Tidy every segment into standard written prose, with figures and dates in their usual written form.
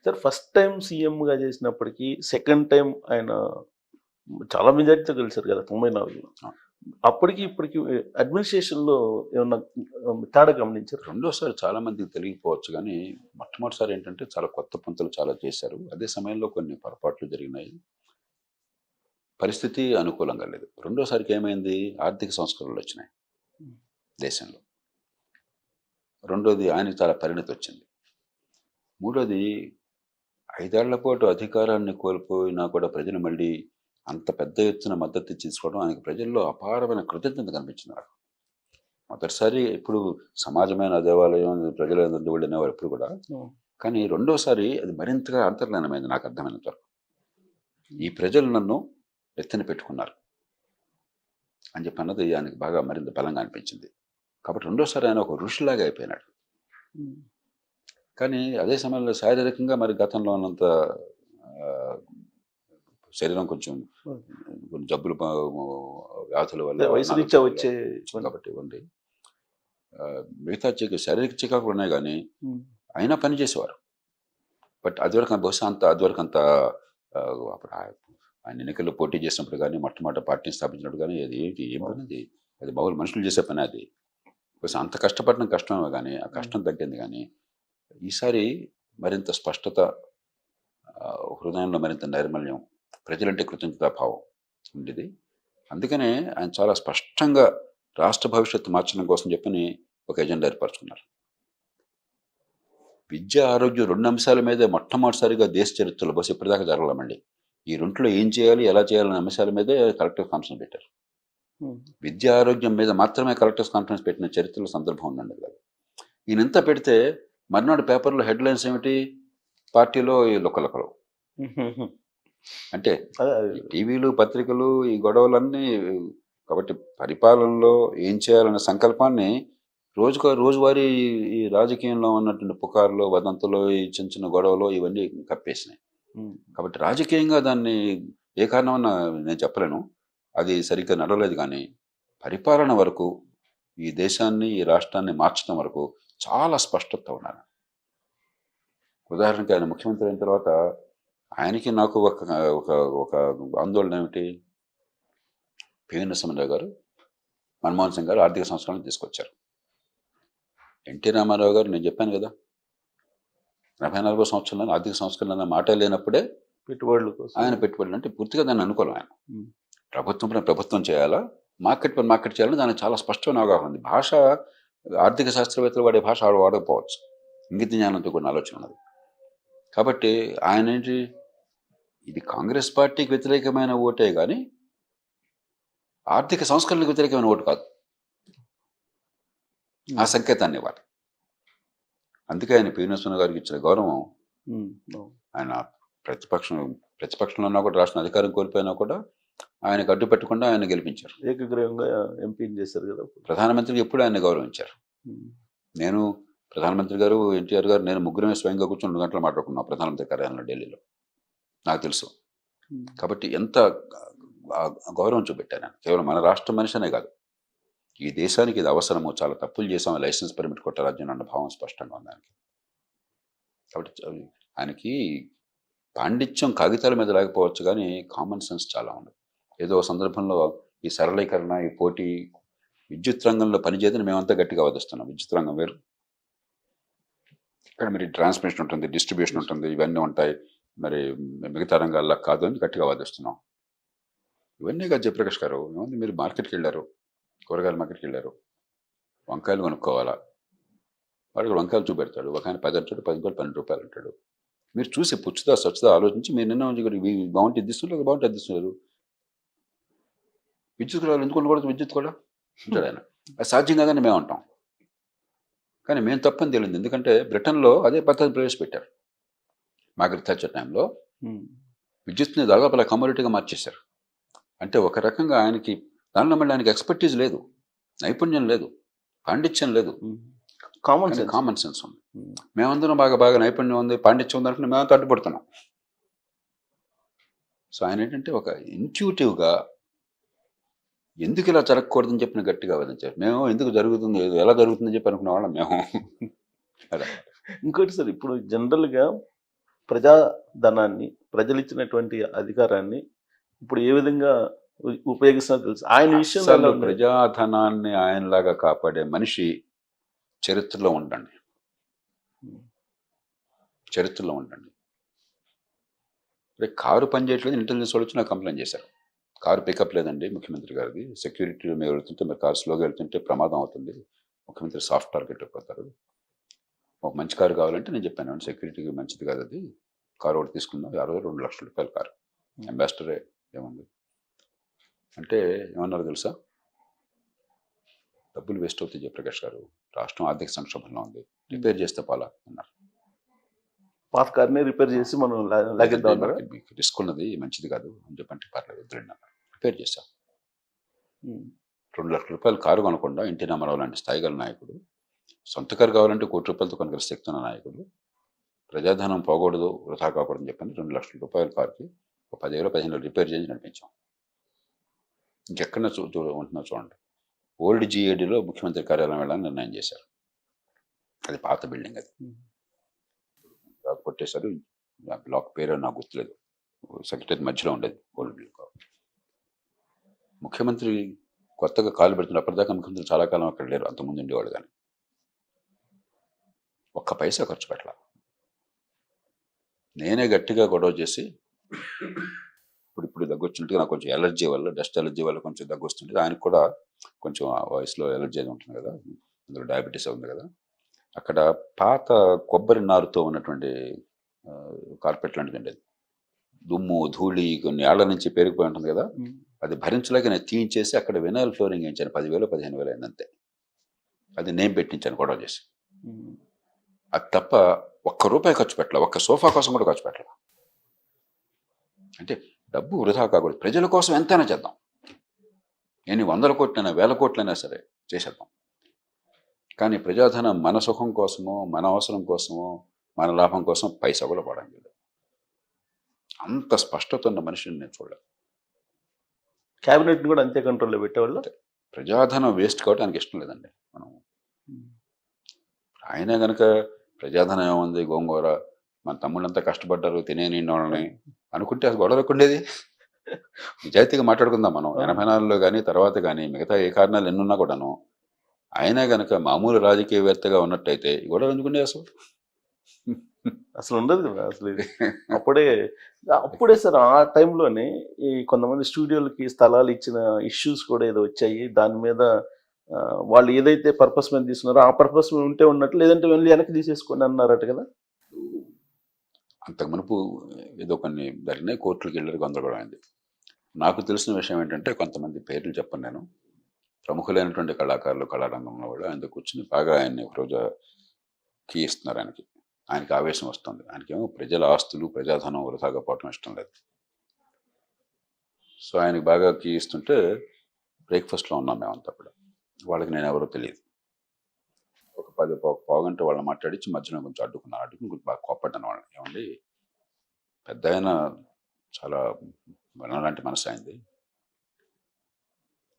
Sir first time సీఎంగా చేసినప్పటికీ second time ఆయన చాలా మెజార్టీతో గెలిచారు కదా 94లో. అప్పటికి ఇప్పటికి అడ్మినిస్ట్రేషన్లో ఏమన్నా తేడా గమనించారు? రెండోసారి చాలా మందికి తెలియకపోవచ్చు కానీ మొట్టమొదటిసారి ఏంటంటే చాలా కొత్త పంతులు చాలా చేశారు. అదే సమయంలో కొన్ని పొరపాట్లు జరిగినాయి. పరిస్థితి అనుకూలంగా లేదు. రెండోసారికి ఏమైంది, ఆర్థిక సంస్కరణలు వచ్చినాయి దేశంలో. రెండోది ఆయనకి చాలా పరిణతి వచ్చింది. మూడోది 5 ఏళ్ల పాటు అధికారాన్ని కోల్పోయినా కూడా ప్రజలు మళ్ళీ అంత పెద్ద ఎత్తున మద్దతు తీసుకోవడం ఆయనకు ప్రజల్లో అపారమైన కృతజ్ఞత కనిపించింది నాకు. మొదటిసారి ఇప్పుడు సమాజమైన దేవాలయం ప్రజలు వెళ్ళినవారు ఎప్పుడు కూడా, కానీ రెండోసారి అది మరింతగా అంతర్లీనమైంది నాకు అర్థమైనంత వరకు. ఈ ప్రజలు నన్ను ఎత్తున పెట్టుకున్నారు అని చెప్పి అన్నది ఆయనకు బాగా మరింత బలంగా అనిపించింది. కాబట్టి రెండోసారి ఆయన ఒక ఋషిలాగా అయిపోయినాడు. కానీ అదే సమయంలో శారీరకంగా మరి గతంలో ఉన్నంత శరీరం కొంచెం జబ్బులు వ్యాధుల వల్ల వయసు రీత్యా వచ్చే కాబట్టి ఉంది. మిగతా శారీరక చికాకులు ఉన్నాయి కానీ అయినా పని చేసేవారు. బట్ అదివరకు బహుశా అదివరకు అంత అప్పుడు ఆయన ఎన్నికల్లో పోటీ చేసినప్పుడు కానీ మొట్టమొదటి పార్టీని స్థాపించినప్పుడు కానీ అది ఏం పని అది మామూలు మనుషులు చేసే పని. అది బహుశా అంత కష్టపడడం కష్టమే కానీ ఆ కష్టం తగ్గింది. కానీ ఈసారి మరింత స్పష్టత, హృదయంలో మరింత నైర్మల్యం, ప్రజలంటే కృతజ్ఞతాభావం ఉండేది. అందుకనే ఆయన చాలా స్పష్టంగా రాష్ట్ర భవిష్యత్తు మార్చడం కోసం చెప్పని ఒక ఎజెండా ఏర్పరచుకున్నారు. విద్య, ఆరోగ్యం 2 అంశాల మీదే మొట్టమొదటిసారిగా దేశ చరిత్రలో బస్సు ఇప్పటిదాకా జరగలేమండి. ఈ రెంట్లో ఏం చేయాలి, ఎలా చేయాలనే అంశాల మీదే కలెక్టర్ కాన్ఫరెన్స్ పెట్టారు. విద్య, ఆరోగ్యం మీద మాత్రమే కలెక్టర్స్ కాన్ఫరెన్స్ పెట్టిన చరిత్రలో సందర్భం ఉందండి. ఈయన ఎంత పెడితే మర్నాడు పేపర్లో హెడ్లైన్స్ ఏమిటి, పార్టీలో ఈ లొక్కలొక్కలు. అంటే టీవీలు, పత్రికలు, ఈ గొడవలన్నీ. కాబట్టి పరిపాలనలో ఏం చేయాలనే సంకల్పాన్ని రోజువారీ ఈ రాజకీయంలో ఉన్నటువంటి పుకార్లు, వదంతులు, ఈ చిన్న చిన్న గొడవలు ఇవన్నీ కప్పేసినాయి. కాబట్టి రాజకీయంగా దాన్ని ఏ కారణమన్నా నేను చెప్పలేను, అది సరిగ్గా నడవలేదు. కానీ పరిపాలన వరకు ఈ దేశాన్ని, ఈ రాష్ట్రాన్ని మార్చడం వరకు చాలా స్పష్టత ఉన్నారు. ఉదాహరణకి ఆయన ముఖ్యమంత్రి అయిన తర్వాత ఆయనకి నాకు ఒక ఆందోళన ఏమిటి, పివి నరసింహారావు గారు, మన్మోహన్ సింగ్ గారు ఆర్థిక సంస్కరణలు తీసుకొచ్చారు. ఎన్టీ రామారావు గారు, నేను చెప్పాను కదా, 44వ సంవత్సరంలో ఆర్థిక సంస్కరణ అన్న మాట లేనప్పుడే పెట్టుబడులు కోసం ఆయన పెట్టుబడులు అంటే పూర్తిగా దాన్ని అనుకోవాలి. ఆయన ప్రభుత్వం చేయాలా, మార్కెట్ చేయాలని దానికి చాలా స్పష్టమైన అవగాహన ఉంది. భాష, ఆర్థిక శాస్త్రవేత్తలు వాడే భాష వాడకపోవచ్చు, ఇంగిత జ్ఞానంతో కొన్ని ఆలోచన ఉన్నది. కాబట్టి ఆయన ఏంటి, ఇది కాంగ్రెస్ పార్టీకి వ్యతిరేకమైన ఓటే కానీ ఆర్థిక సంస్కరణలకు వ్యతిరేకమైన ఓటు కాదు. ఆ సంకేతాన్ని ఇవ్వాలి. అందుకే ఆయన పివి నరసింహారావు గారికి ఇచ్చిన గౌరవం. ఆయన ప్రతిపక్షంలో ఉన్నా కూడా, రాష్ట్ర అధికారం కోల్పోయినా కూడా ఆయనకు అడ్డు పెట్టకుండా ఆయన గెలిపించారు. ఏకగ్రీవంగా ఎంపీని చేశారు కదా. ప్రధానమంత్రికి ఎప్పుడు ఆయన గౌరవించారు. నేను, ప్రధానమంత్రి గారు, ఎన్టీఆర్ గారు, నేను ముగ్గురమే స్వయంగా కూర్చొని 2 గంటలు మాట్లాడుకున్నాం ప్రధానమంత్రి కార్యాలయంలో ఢిల్లీలో. నాకు తెలుసు. కాబట్టి ఎంత గౌరవం చూపెట్టాను. కేవలం మన రాష్ట్ర మనిషినే కాదు, ఈ దేశానికి ఇది అవసరము, చాలా తప్పులు చేసాము, లైసెన్స్ పర్మిట్ కొట్టారాజ్యం అన్న భావం స్పష్టంగా ఉంది ఆయనకి. కాబట్టి ఆయనకి పాండిత్యం కాగితాల మీద లేకపోవచ్చు కానీ కామన్ సెన్స్ చాలా ఉంది. ఏదో సందర్భంలో ఈ సరళీకరణ, ఈ పోటీ, విద్యుత్ రంగంలో పనిచేయదని మేమంతా గట్టిగా వాదిస్తున్నాం. విద్యుత్ రంగం వేరు, ఇక్కడ మరి ట్రాన్స్మిషన్ ఉంటుంది, డిస్ట్రిబ్యూషన్ ఉంటుంది, ఇవన్నీ ఉంటాయి, మరి మిగతా రంగాల్లో కాదు అని గట్టిగా వాదిస్తున్నాం. ఇవన్నీ కాదు జయప్రకాష్ గారు, ఏముంది, మీరు మార్కెట్కి వెళ్ళారు, కూరగాయల మార్కెట్కి వెళ్ళారు, వంకాయలు కొనుక్కోవాలా, వాడికి వంకాయలు చూపెడతాడు, ఒక ఆయన 10 అంటాడు, 10 రూపాయలు, 12 రూపాయలు అంటాడు. మీరు చూసి పుచ్చుదా స్వచ్ఛదా ఆలోచించి మీరు నిన్న బాగుంటే ఇద్దిస్తున్నారు, బాగుంటే ఇద్దిస్తున్నారు. విద్యుత్ కూడా ఎందుకు ఉండకూడదు, విద్యుత్ కూడా ఉంటాడు ఆయన. అది సాధ్యం కాదని మేము అంటాం. కానీ మేము తప్పని తెలియదు, ఎందుకంటే బ్రిటన్లో అదే పద్ధతి ప్రవేశపెట్టారు. మార్గరెట్ థాచర్ టైంలో విద్యుత్ని దాదాపు కమోడిటీగా మార్చేశారు. అంటే ఒక రకంగా ఆయనకి దానిలో మళ్ళీ ఆయనకి ఎక్స్పర్టీజ్ లేదు, నైపుణ్యం లేదు, పాండిత్యం లేదు, కామన్ సెన్స్ ఉంది. మేమందరం బాగా నైపుణ్యం ఉంది, పాండిత్యం ఉంది అనుకుని మేమంతా అడ్డుపడుతున్నాం. సో ఆయన ఏంటంటే ఒక ఇంట్యూటివ్గా ఎందుకు ఇలా జరగకూడదని చెప్పిన గట్టిగా వాదించారు. మేము ఎందుకు జరుగుతుంది, ఎలా జరుగుతుందని చెప్పి అనుకునే వాళ్ళం మేము. ఇంకోటి సార్, ఇప్పుడు జనరల్గా ప్రజాధనాన్ని, ప్రజలు ఇచ్చినటువంటి అధికారాన్ని ఇప్పుడు ఏ విధంగా ఉపయోగిస్తున్నా తెలుసు. ఆయన విషయంలో ఎలా అసలు ఉంది? ప్రజాధనాన్ని ఆయనలాగా కాపాడే మనిషి చరిత్రలో ఉండండి. చరిత్రలో ఉండండి. కారు పని చేయట్లేదు, ఇంటెలిజెన్స్ వాళ్ళు వచ్చి నాకు కంప్లైంట్ చేశారు. కారు పికప్ లేదండి ముఖ్యమంత్రి గారిది, సెక్యూరిటీ మీరు వెళ్తుంటే మీరు కారు స్లోగా వెళ్తుంటే ప్రమాదం అవుతుంది, ముఖ్యమంత్రి సాఫ్ట్ టార్గెట్ అయిపోతారు, ఒక మంచి కారు కావాలంటే నేను చెప్పాను సెక్యూరిటీకి మంచిది కాదు అది, కారు ఒకటి తీసుకుందాం, 2 లక్షల రూపాయల కారు, అంబాసిడరే ఏముంది అంటే ఏమన్నారు తెలుసా, డబ్బులు వేస్ట్ అవుతాయి జయప్రకాష్ గారు, రాష్ట్రం ఆర్థిక సంక్షోభంలో ఉంది, రిపేర్ చేస్తే పోలా అన్నారు. పాత కార్ని రిపేర్ చేసి మనం లాగేద్దాం అన్నారా? మీకు రిస్క్ ఉన్నది, మంచిది కాదు అని చెప్పంటే పర్లేదు వద్దులేండి అన్నారు. రిపేర్ చేశాం. 2 లక్షల రూపాయలు కారు కొనకుండా ఎన్టీ రామారావు లాంటి స్థాయి గల నాయకుడు, సొంత కారు కావాలంటే 1 కోటి రూపాయలతో కొనగల శక్తి ఉన్న నాయకుడు, ప్రజాధనం పోకూడదు, వృధా కాకూడదని చెప్పని 2 లక్షల రూపాయల కారుకి ఒక 10,000-15,000 రిపేర్ చేసి నడిపించాం. ఇంకెక్కడ ఉంటున్నా చూడండి, ఓల్డ్ జిఏడిలో ముఖ్యమంత్రి కార్యాలయం వెళ్ళాలని నిర్ణయం చేశారు. అది పాత బిల్డింగ్, అది కొట్టేశారు. బ్లాక్ పేరు నాకు గుర్తులేదు, సెక్రటరీ మధ్యలో ఉండేది ఓల్డ్ బిల్డింగ్. ముఖ్యమంత్రి కొత్తగా కాలు పెడుతున్నారు, అప్పటిదాకా ముఖ్యమంత్రి చాలా కాలం అక్కడ లేరు, అంతకుముందు ఉండేవాడు. కానీ ఒక్క పైసా ఖర్చు పెట్టాల. నేనే గట్టిగా గొడవ చేసి ఇప్పుడు దగ్గు వచ్చినట్టుగా నాకు కొంచెం ఎలర్జీ వల్ల, డస్ట్ ఎలర్జీ వల్ల కొంచెం దగ్గు వస్తుంటుంది. ఆయనకు కూడా కొంచెం ఆ వయసులో ఎలర్జీ అది ఉంటుంది కదా, అందులో డయాబెటీస్ ఉంది కదా. అక్కడ పాత కొబ్బరి నారుతో ఉన్నటువంటి కార్పెట్ లాంటిది ఉండేది, దుమ్ము ధూళి కొన్ని ఏళ్ల నుంచి పెరిగిపోయి ఉంటుంది కదా, అది భరించలేక నేను తీయించేసి అక్కడ వినైల్ ఫ్లోరింగ్ వేయించాను. 10,000-15,000 అయిందంతే. అది నేను పెట్టించాను గొడవ చేసి. అది తప్ప ₹1 ఖర్చు పెట్టాల, ఒక్క సోఫా కోసం కూడా ఖర్చు పెట్టాల. అంటే డబ్బు వృధా కాకూడదు, ప్రజల కోసం ఎంతైనా చేద్దాం, ఎన్ని 100 కోట్లైనా 1000 కోట్లైనా సరే చేసేద్దాం. కానీ ప్రజాధనం మన సుఖం కోసమో, మన అవసరం కోసమో, మన లాభం కోసం పైసా కూడా పడండి. అంత స్పష్టత ఉన్న మనిషిని నేను చూడలేదు. క్యాబినెట్ని కూడా అంతే కంట్రోల్లో పెట్టేవాళ్ళు. ప్రజాధనం వేస్ట్ కాబట్టి ఆయనకి ఇష్టం లేదండి. మనం ఆయన కనుక ప్రజాధనం ఏముంది, గోంగూర, మన తమ్ముళ్ళంతా కష్టపడ్డారు తినేని వాళ్ళని అనుకుంటే అది గొడవ ఉండేది. నిజాయితీగా మాట్లాడుకుందాం మనం. 84లో కానీ తర్వాత కానీ మిగతా ఏ కారణాలు ఎన్నున్నా కూడాను, ఆయన కనుక మామూలు రాజకీయవేత్తగా ఉన్నట్టయితే గొడవ ఎందుకుండే అసలు ఉండదు కదా. అసలు ఇది అప్పుడే సార్ ఆ టైంలోనే ఈ కొంతమంది స్టూడియోలకి స్థలాలు ఇచ్చిన ఇష్యూస్ కూడా ఏదో వచ్చాయి. దాని మీద వాళ్ళు ఏదైతే పర్పస్ మీద తీసుకున్నారో ఆ పర్పస్ మీద ఉంటే ఉన్నట్టు, లేదంటే వెళ్ళి వెనక్కి తీసేసుకోండి అన్నారట కదా. అంతకు మునుపు ఏదో కొన్ని జరిగినాయి, కోర్టులకు వెళ్ళారు, గందరగోళమైంది. నాకు తెలిసిన విషయం ఏంటంటే, కొంతమంది పేర్లు చెప్పను నేను, ప్రముఖులైనటువంటి కళాకారులు, కళారంగంలో కూడా ఆయనతో కూర్చుని బాగా ఆయన్ని ఒకరోజు కీ ఇస్తున్నారు. ఆయనకి ఆవేశం వస్తుంది. ఆయనకేమో ప్రజల ఆస్తులు, ప్రజాధనం వృధాగా పోవటం ఇష్టం లేదు. సో ఆయనకి బాగా కీ ఇస్తుంటే బ్రేక్ఫాస్ట్లో ఉన్నాం మేమంతా కూడా. వాళ్ళకి నేను ఎవరో తెలియదు. ఒక పావుగంట వాళ్ళని మాట్లాడించి మధ్యలో కొంచెం అడ్డుకుని కొంచెం బాగా కోప్పడ్డాను వాళ్ళని. ఏమండి, పెద్ద ఆయన చాలా లాంటి మనసు అయింది,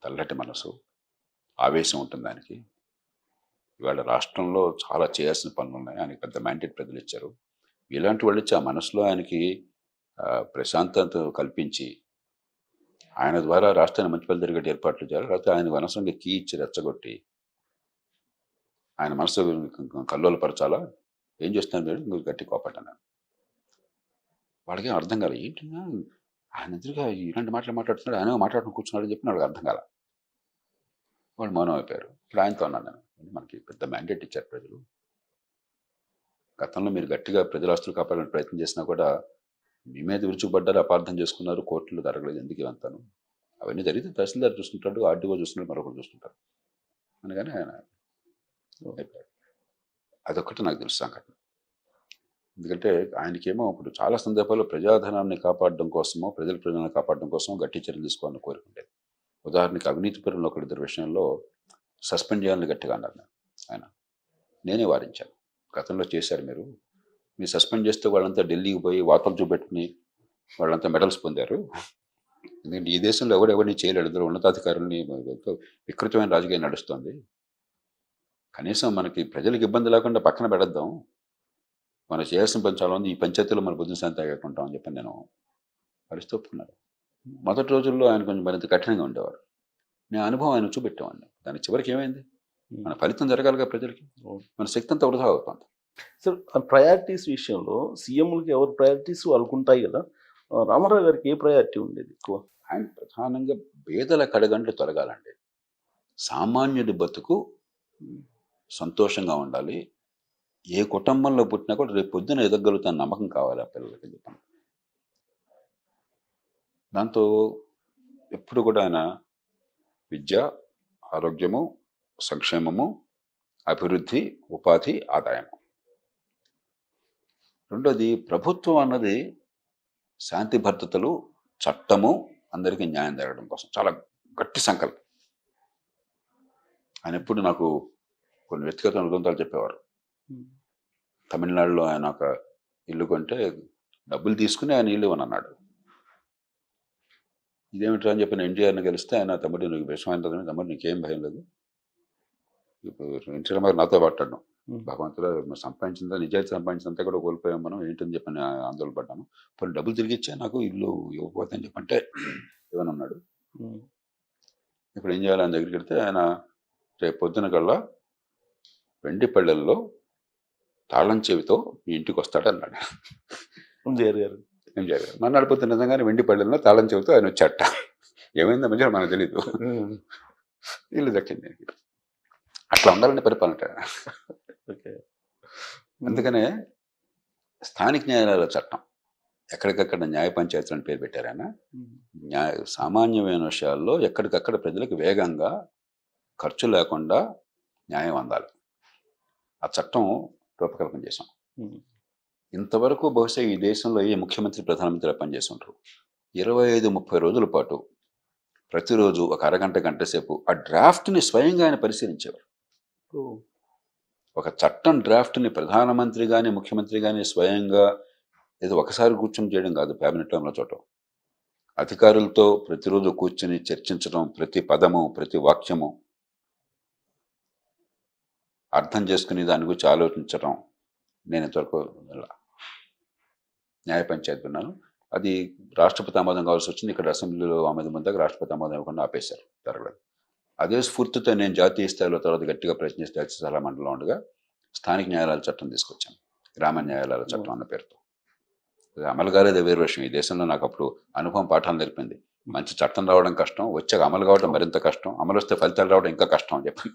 తెల్లటి మనసు, ఆవేశం ఉంటుంది ఆయనకి. ఇవాళ రాష్ట్రంలో చాలా చేయాల్సిన పనులు ఉన్నాయి, ఆయనకి పెద్ద మ్యాండేట్ ప్రజలు ఇచ్చారు. ఇలాంటి వాళ్ళు ఇచ్చి ఆ మనసులో ఆయనకి ప్రశాంతత కల్పించి ఆయన ద్వారా రాష్ట్రాన్ని మంచి పని జరిగే ఏర్పాట్లు చేయాలి. లేకపోతే ఆయన మనసుకి కీ ఇచ్చి రెచ్చగొట్టి ఆయన మనసు కల్లోలపరచాలా, ఏం చేస్తున్నారు మీరు గట్టి కోపడ్డాను. వాడికి అర్థం కాదు, ఏంటి ఆయన ఎదురుగా ఇలాంటి మాట్లాడుతున్నాడు, ఆయన మాట్లాడుకుని కూర్చున్నాడు అని చెప్పి నాకు అర్థం కాల. వాళ్ళు మౌనం అయిపోయారు. ఇప్పుడు ఆయనతో అన్నాను నేను, మనకి పెద్ద మ్యాండేట్ ఇచ్చారు ప్రజలు, గతంలో మీరు గట్టిగా ప్రజల ఆస్తులు కాపాడాలని ప్రయత్నం చేసినా కూడా మీ మీద విరుచుకుపడ్డారు, అపార్థం చేసుకున్నారు, కోర్టులు జరగలేదు, ఎందుకు ఇవంతాను, అవన్నీ జరిగితే తహసీల్దార్ చూస్తుంటాడు, ఆర్డీఓ చూస్తున్నాడు, మరొకరు చూస్తుంటారు అనగానే ఆయన అయిపోయాడు. అదొక్కటి నాకు తెలుసు సంఘటన. ఎందుకంటే ఆయనకేమో ఇప్పుడు చాలా సందర్భాల్లో ప్రజాధనాన్ని కాపాడడం కోసమో, ప్రజలను కాపాడడం కోసమో గట్టి చర్యలు తీసుకోవాలని కోరుకుండేది. ఉదాహరణకి అవినీతి పరులు ఒకరిద్దరు విషయంలో సస్పెండ్ చేయాలని గట్టిగా అన్నారు ఆయన. నేనే వారించాను, గతంలో చేశారు మీరు సస్పెండ్ చేస్తే వాళ్ళంతా ఢిల్లీకి పోయి వార్తలు చూపెట్టుకుని వాళ్ళంతా మెడల్స్ పొందారు. ఎందుకంటే ఈ దేశంలో ఎవరిని చేయలేడు, ఇద్దరు ఉన్నతాధికారుల్ని, వికృతమైన రాజకీయం నడుస్తుంది. కనీసం మనకి ప్రజలకు ఇబ్బంది లేకుండా పక్కన పెడద్దాం, మనం చేయాల్సిన పని చాలా ఉంది, ఈ పంచాయతీలో మన పొద్దున సాయంత్రం తాగేకుంటాం అని చెప్పి నేను పరిస్థితి ఒప్పుకున్నాను. మొదటి రోజుల్లో ఆయన కొంచెం మరింత కఠినంగా ఉండేవారు. నేను అనుభవం ఆయన చూపెట్టేవాడిని. దాని చివరికి ఏమైంది, మన ఫలితం జరగాలిగా ప్రజలకి, మన శక్తి అంతా వృధా అవుతుంది. సార్ ప్రయారిటీస్ విషయంలో సీఎంలకి ఎవరు ప్రయారిటీస్ వాళ్ళకు ఉంటాయి కదా, రామారావు గారికి ఏ ప్రయారిటీ ఉండేది ఎక్కువ? ఆయన ప్రధానంగా పేదల కడగంట్లు తొలగాలండి. సామాన్యుడి బతుకు సంతోషంగా ఉండాలి. ఏ కుటుంబంలో పుట్టినా కూడా రేపు పొద్దున ఎదగలుగుతాను నమ్మకం కావాలి ఆ పిల్లలకి చెప్పండి. దాంతో ఎప్పుడు కూడా ఆయన విద్య, ఆరోగ్యము, సంక్షేమము, అభివృద్ధి, ఉపాధి, ఆదాయము. రెండోది ప్రభుత్వం అన్నది శాంతి భద్రతలు, చట్టము, అందరికీ న్యాయం జరగడం కోసం చాలా గట్టి సంకల్పం. ఆయన ఎప్పుడు నాకు కొన్ని వ్యక్తిగత అనుబంధాలు చెప్పేవారు. తమిళనాడులో ఆయన ఒక ఇల్లు కొంటే డబ్బులు తీసుకుని ఆయన ఇల్లు అని అన్నాడు. ఇదేమిట్రా అని చెప్పిన ఎన్టీఆర్ని గెలిస్తే ఆయన, తమ్ముడు నీకు విషయం కదా, తమ్ముడు నీకేం భయం లేదు, ఇప్పుడు ఎన్టీఆర్ మరి నాతో పట్టాడు, భగవంతుడు సంపాదించిందా, నిజాయితీ సంపాదించినంతా కూడా కోల్పోయాం మనం, ఏంటని చెప్పి నేను ఆందోళన పడ్డాను. ఇప్పుడు డబ్బులు తిరిగి ఇచ్చా, నాకు ఇల్లు ఇవ్వకపోతే అని చెప్పంటే ఏమని అన్నాడు. ఇప్పుడు ఏం చేయాలి, ఆయన దగ్గరికి వెళ్తే ఆయన రేపు పొద్దున కల్లా వెండి పళ్ళెల్లో తాళం చెవితో మీ ఇంటికి వస్తాడు అన్నాడు ఎంజీఆర్ గారు. మన నడిపోతే నిజంగానే వెండి పళ్ళెల్లో తాళం చెవితో ఆయన వచ్చాట. ఏమైందో మధ్య మనకు తెలీదు, ఇల్లు దక్కింది. అట్లా ఉండాలని పరిపాలన. అందుకనే స్థానిక న్యాయాలయాల చట్టం, ఎక్కడికక్కడ న్యాయ పంచాయతీలు అని పేరు పెట్టారు ఆయన. సామాన్యమైన విషయాల్లో ఎక్కడికక్కడ ప్రజలకు వేగంగా ఖర్చు లేకుండా న్యాయం అందాలి. ఆ చట్టం రూపకల్పన చేశాం. ఇంతవరకు బహుశా ఈ దేశంలో ఏ ముఖ్యమంత్రి, ప్రధానమంత్రి పనిచేసి ఉంటారు. 25-30 రోజుల పాటు ప్రతిరోజు ఒక అరగంట, గంట సేపు ఆ డ్రాఫ్ట్ని స్వయంగా ఆయన పరిశీలించేవారు. ఒక చట్టం డ్రాఫ్ట్ని ప్రధానమంత్రి కానీ, ముఖ్యమంత్రి కానీ స్వయంగా ఏదో ఒకసారి కూర్చొని చేయడం కాదు, క్యాబినెట్లో ఉన్న చోట అధికారులతో ప్రతిరోజు కూర్చొని చర్చించడం, ప్రతి పదము, ప్రతి వాక్యము అర్థం చేసుకుని దాని గురించి ఆలోచించడం. నేను ఇంతవరకు న్యాయ పంచాయతీ ఉన్నాను. అది రాష్ట్రపతి ఆమోదం కావాల్సి వచ్చింది. ఇక్కడ అసెంబ్లీలో ఆమోదం ముందుగా రాష్ట్రపతి ఆమోదం ఇవ్వకుండా ఆపేశారు, జరగలేదు. అదే స్ఫూర్తితో నేను జాతీయ స్థాయిలో తర్వాత గట్టిగా ప్రశ్నిస్తే జాతీయ సలహా మండలిలో ఉండగా స్థానిక న్యాయాలయాల చట్టం తీసుకొచ్చాను, గ్రామ న్యాయాలయాల చట్టం అన్న పేరుతో. అమలు కాలేదే వేరు విషయం. ఈ దేశంలో నాకు అప్పుడు అనుభవం పాఠాలు నేర్పింది. మంచి చట్టం రావడం కష్టం, వచ్చాక అమలు కావడం మరింత కష్టం, అమలు వస్తే ఫలితాలు రావడం ఇంకా కష్టం అని చెప్పి